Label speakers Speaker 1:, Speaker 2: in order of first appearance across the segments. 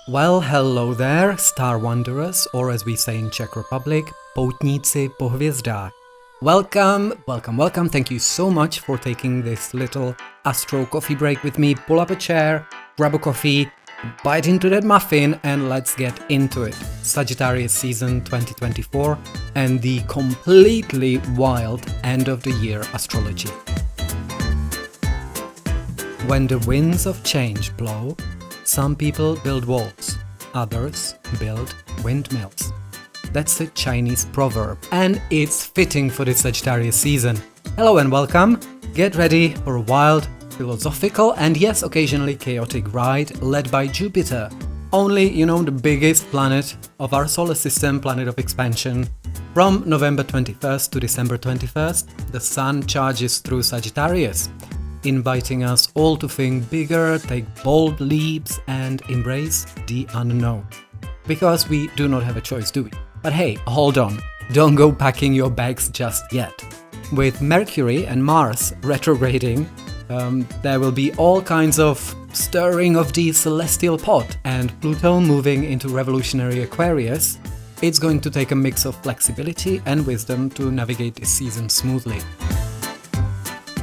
Speaker 1: Well, hello there, star wanderers, or as we say in Czech Republic, poutníci po hvězdách. Welcome. Thank you so much for taking this little astro coffee break with me. Pull up a chair, grab a coffee, bite into that muffin, and let's get into it. Sagittarius season 2024 and the completely wild end of the year astrology. When the winds of change blow, some people build walls, others build windmills. That's a Chinese proverb, and it's fitting for this Sagittarius season. Hello and welcome. Get ready for a wild, philosophical, and yes, occasionally chaotic ride led by Jupiter. Only, the biggest planet of our solar system, planet of expansion. From November 21st to December 21st, the Sun charges through Sagittarius, inviting us all to think bigger, take bold leaps, and embrace the unknown. Because we do not have a choice, do we? But hey, hold on, don't go packing your bags just yet. With Mercury and Mars retrograding, there will be all kinds of stirring of the celestial pot, and Pluto moving into revolutionary Aquarius. It's going to take a mix of flexibility and wisdom to navigate this season smoothly.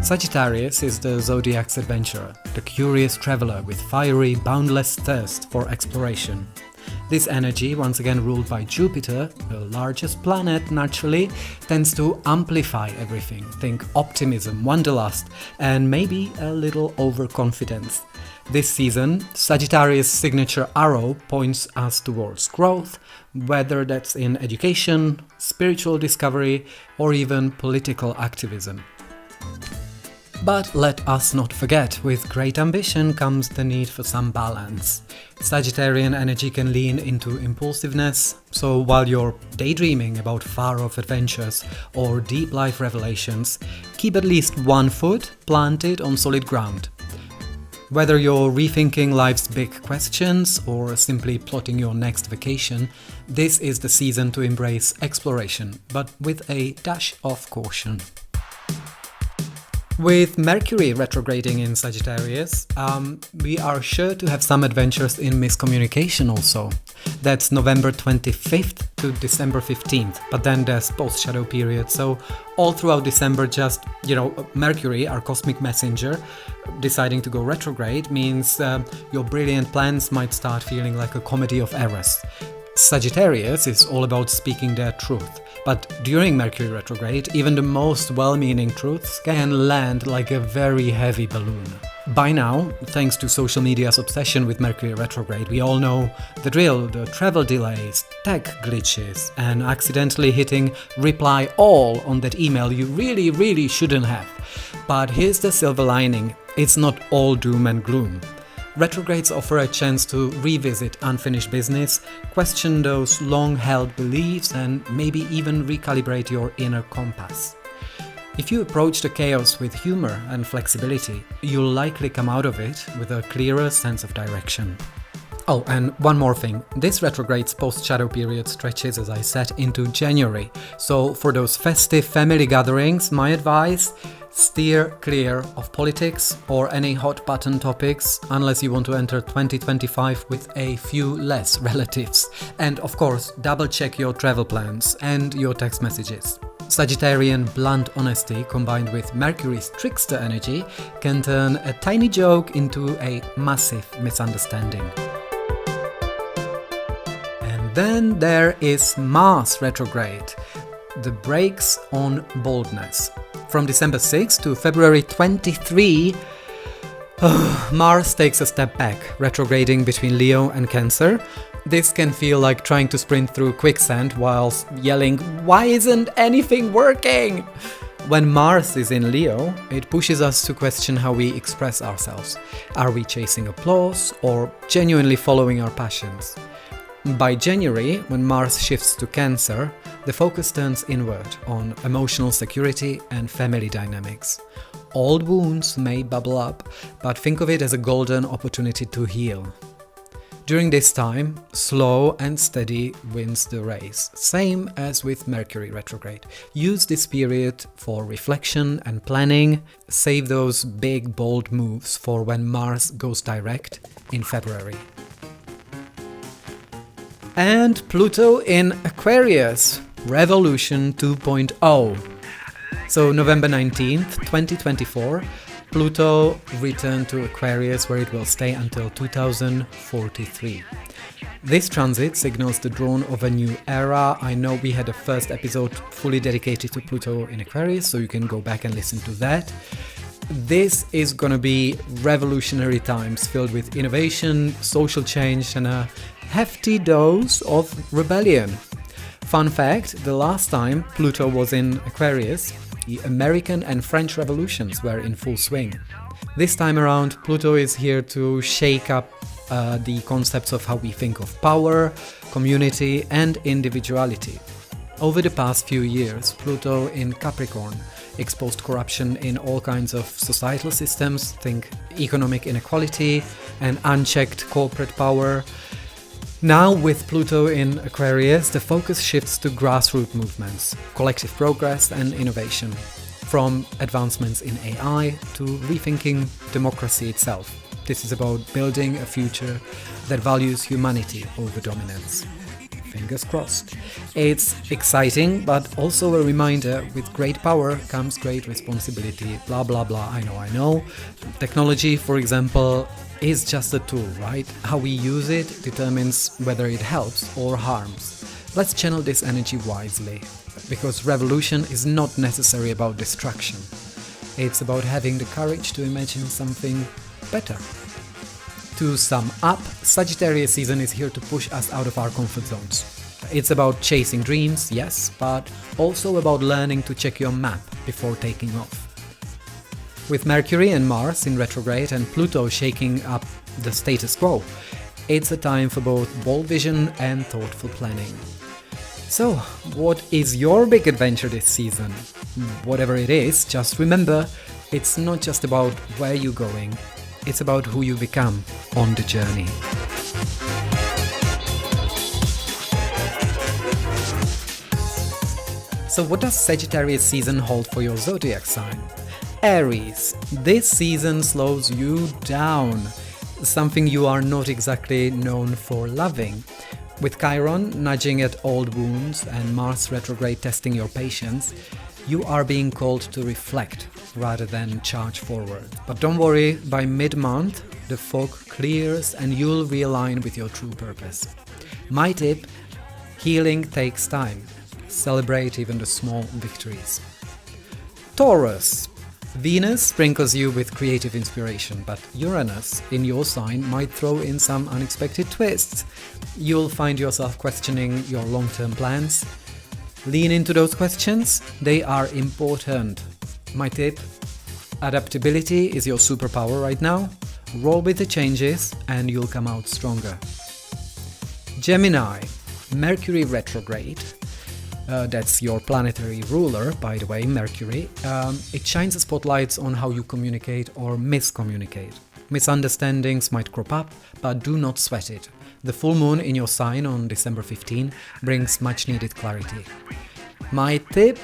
Speaker 1: Sagittarius is the zodiac's adventurer, the curious traveler with fiery, boundless thirst for exploration. This energy, once again ruled by Jupiter, the largest planet naturally, tends to amplify everything. Think optimism, wanderlust, and maybe a little overconfidence. This season, Sagittarius' signature arrow points us towards growth, whether that's in education, spiritual discovery, or even political activism. But let us not forget, with great ambition comes the need for some balance. Sagittarian energy can lean into impulsiveness, so while you're daydreaming about far-off adventures or deep life revelations, keep at least one foot planted on solid ground. Whether you're rethinking life's big questions or simply plotting your next vacation, this is the season to embrace exploration, but with a dash of caution. With Mercury retrograding in Sagittarius, we are sure to have some adventures in miscommunication also. That's November 25th to December 15th, but then there's post-shadow period, so all throughout December just, Mercury, our cosmic messenger, deciding to go retrograde means your brilliant plans might start feeling like a comedy of errors. Sagittarius is all about speaking their truth, but during Mercury retrograde, even the most well-meaning truths can land like a very heavy balloon. By now, thanks to social media's obsession with Mercury retrograde, we all know the drill, the travel delays, tech glitches, and accidentally hitting reply all on that email you really shouldn't have. But here's the silver lining, it's not all doom and gloom. Retrogrades offer a chance to revisit unfinished business, question those long-held beliefs, and maybe even recalibrate your inner compass. If you approach the chaos with humor and flexibility, you'll likely come out of it with a clearer sense of direction. Oh, and one more thing. This retrograde's post-shadow period stretches, as I said, into January. So for those festive family gatherings, my advice: steer clear of politics or any hot-button topics unless you want to enter 2025 with a few less relatives. And of course, double-check your travel plans and your text messages. Sagittarian blunt honesty combined with Mercury's trickster energy can turn a tiny joke into a massive misunderstanding. And then there is Mars retrograde, the brakes on boldness. From December 6 to February 23, Mars takes a step back, retrograding between Leo and Cancer. This can feel like trying to sprint through quicksand whilst yelling, "Why isn't anything working?" When Mars is in Leo, it pushes us to question how we express ourselves. Are we chasing applause or genuinely following our passions? By January, when Mars shifts to Cancer, the focus turns inward on emotional security and family dynamics. Old wounds may bubble up, but think of it as a golden opportunity to heal. During this time, slow and steady wins the race, same as with Mercury retrograde. Use this period for reflection and planning. Save those big, bold moves for when Mars goes direct in February. And Pluto in Aquarius, Revolution 2.0. So November 19th, 2024, Pluto returned to Aquarius, where it will stay until 2043. This transit signals the dawn of a new era. I know we had a first episode fully dedicated to Pluto in Aquarius, so you can go back and listen to that. This is gonna be revolutionary times filled with innovation, social change, and a hefty dose of rebellion. Fun fact, the last time Pluto was in Aquarius, the American and French revolutions were in full swing. This time around, Pluto is here to shake up the concepts of how we think of power, community, and individuality. Over the past few years, Pluto in Capricorn exposed corruption in all kinds of societal systems, think economic inequality and unchecked corporate power. Now, with Pluto in Aquarius, the focus shifts to grassroots movements, collective progress and innovation, from advancements in AI to rethinking democracy itself. This is about building a future that values humanity over dominance. Fingers crossed. It's exciting, but also a reminder, with great power comes great responsibility, blah blah blah, I know. Technology, for example, is just a tool, right? How we use it determines whether it helps or harms. Let's channel this energy wisely, because revolution is not necessarily about destruction. It's about having the courage to imagine something better. To sum up, Sagittarius season is here to push us out of our comfort zones. It's about chasing dreams, yes, but also about learning to check your map before taking off. With Mercury and Mars in retrograde and Pluto shaking up the status quo, it's a time for both bold vision and thoughtful planning. So, what is your big adventure this season? Whatever it is, just remember, it's not just about where you're going, it's about who you become on the journey. So what does Sagittarius season hold for your zodiac sign? Aries, this season slows you down, something you are not exactly known for loving. With Chiron nudging at old wounds and Mars retrograde testing your patience, you are being called to reflect rather than charge forward. But don't worry, by mid-month, the fog clears and you'll realign with your true purpose. My tip: healing takes time. Celebrate even the small victories. Taurus, Venus sprinkles you with creative inspiration, but Uranus in your sign might throw in some unexpected twists. You'll find yourself questioning your long-term plans. Lean into those questions, they are important. My tip: adaptability is your superpower right now. Roll with the changes and you'll come out stronger. Gemini, Mercury Retrograde. That's your planetary ruler, by the way, Mercury. It shines a spotlight on how you communicate or miscommunicate. Misunderstandings might crop up, but do not sweat it. The full moon in your sign on December 15 brings much needed clarity. My tip: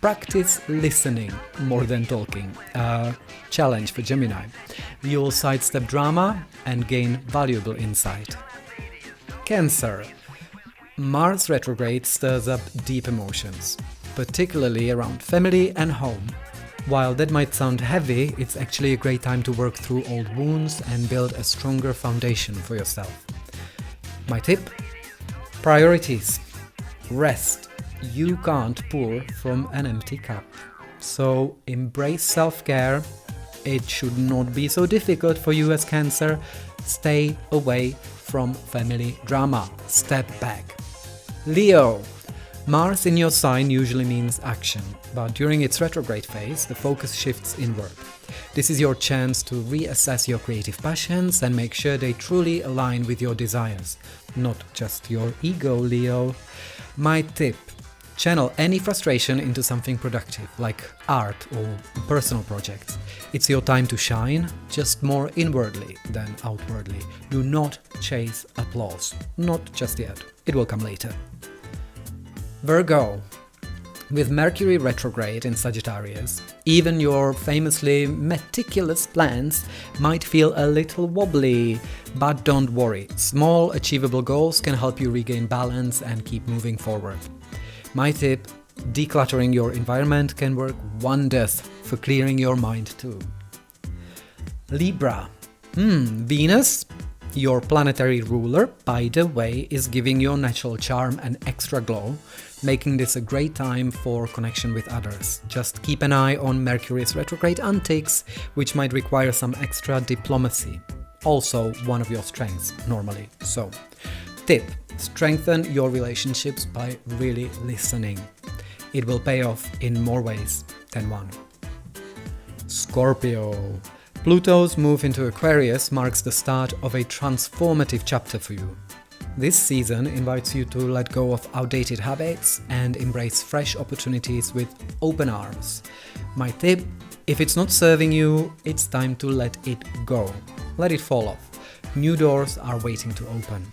Speaker 1: practice listening more than talking. Challenge for Gemini. You'll sidestep drama and gain valuable insight. Cancer. Mars retrograde stirs up deep emotions, particularly around family and home. While that might sound heavy, it's actually a great time to work through old wounds and build a stronger foundation for yourself. My tip: priorities. Rest. You can't pour from an empty cup. So embrace self-care. It should not be so difficult for you as Cancer. Stay away from family drama. Step back. Leo. Mars in your sign usually means action, but during its retrograde phase, the focus shifts inward. This is your chance to reassess your creative passions and make sure they truly align with your desires, not just your ego, Leo. My tip: channel any frustration into something productive, like art or personal projects. It's your time to shine, just more inwardly than outwardly. Do not chase applause. Not just yet. It will come later. Virgo. With Mercury retrograde in Sagittarius, even your famously meticulous plans might feel a little wobbly, but don't worry. Small, achievable goals can help you regain balance and keep moving forward. My tip: decluttering your environment can work wonders for clearing your mind too. Libra. Venus, your planetary ruler, by the way, is giving your natural charm an extra glow, making this a great time for connection with others. Just keep an eye on Mercury's retrograde antics, which might require some extra diplomacy. Also one of your strengths, normally. So, tip: strengthen your relationships by really listening. It will pay off in more ways than one. Scorpio. Pluto's move into Aquarius marks the start of a transformative chapter for you. This season invites you to let go of outdated habits and embrace fresh opportunities with open arms. My tip: if it's not serving you, it's time to let it go. Let it fall off. New doors are waiting to open.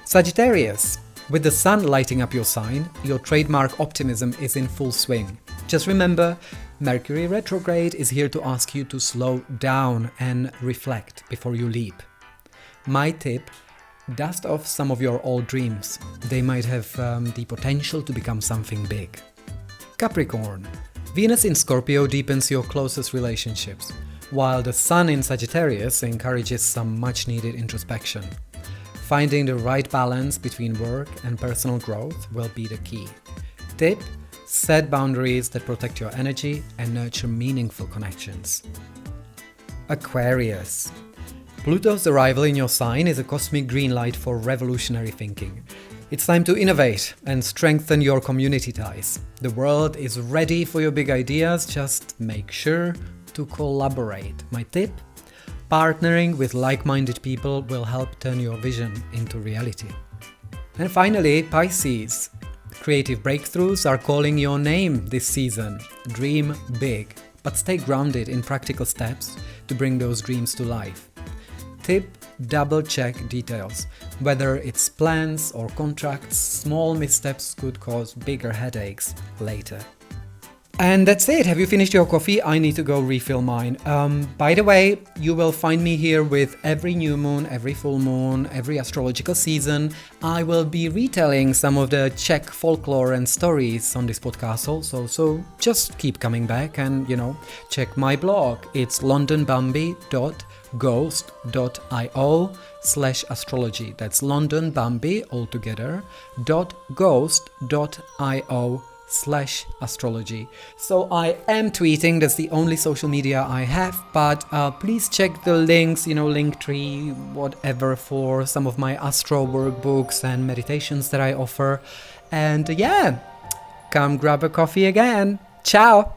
Speaker 1: Sagittarius. With the sun lighting up your sign, your trademark optimism is in full swing. Just remember, Mercury retrograde is here to ask you to slow down and reflect before you leap. My tip: dust off some of your old dreams. They might have the potential to become something big. Capricorn. Venus in Scorpio deepens your closest relationships, while the Sun in Sagittarius encourages some much-needed introspection. Finding the right balance between work and personal growth will be the key. Tip: set boundaries that protect your energy and nurture meaningful connections. Aquarius. Pluto's arrival in your sign is a cosmic green light for revolutionary thinking. It's time to innovate and strengthen your community ties. The world is ready for your big ideas, just make sure to collaborate. My tip: partnering with like-minded people will help turn your vision into reality. And finally, Pisces. Creative breakthroughs are calling your name this season. Dream big, but stay grounded in practical steps to bring those dreams to life. Tip: double-check details. Whether it's plans or contracts, small missteps could cause bigger headaches later. And that's it. Have you finished your coffee? I need to go refill mine. By the way, you will find me here with every new moon, every full moon, every astrological season. I will be retelling some of the Czech folklore and stories on this podcast also. So just keep coming back and, check my blog. It's londonbambi.ghost.io/astrology. That's londonbambi altogether .ghost.io/astrology. So I am tweeting, that's the only social media I have, but please check the links, Linktree, whatever, for some of my astro workbooks and meditations that I offer. And come grab a coffee again. Ciao!